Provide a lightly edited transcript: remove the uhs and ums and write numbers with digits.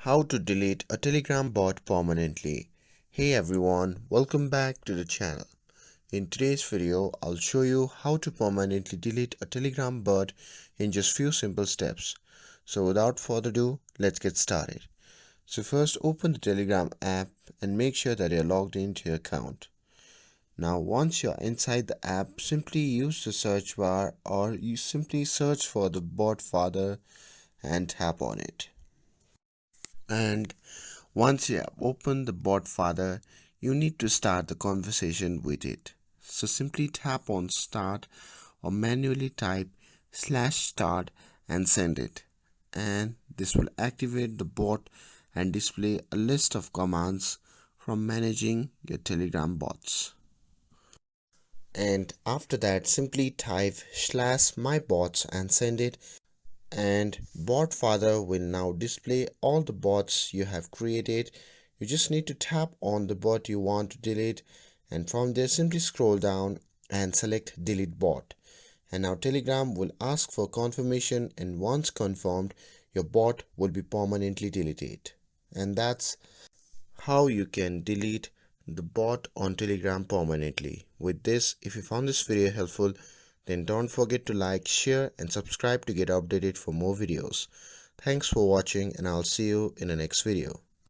How to delete a Telegram bot permanently. Hey everyone, welcome back to the channel. In today's video, I'll show you how to permanently delete a Telegram bot in just few simple steps. So without further ado, let's get started. So first open the Telegram app and make sure that you're logged into your account. Now once you're inside the app, simply use the search bar or you simply search for the BotFather and tap on it. And once you have opened the BotFather, you need to start the conversation with it. So simply tap on start or manually type /start and send it. And this will activate the bot and display a list of commands from managing your Telegram bots. And after that, simply type /mybots and send it, and BotFather will now display all the bots you have created. You just need to tap on the bot you want to delete, and from there simply scroll down and select delete bot. And now Telegram will ask for confirmation, and once confirmed, your bot will be permanently deleted. And that's how you can delete the bot on Telegram permanently. With this, if you found this video helpful, then don't forget to like, share and subscribe to get updated for more videos. Thanks for watching, and I'll see you in the next video.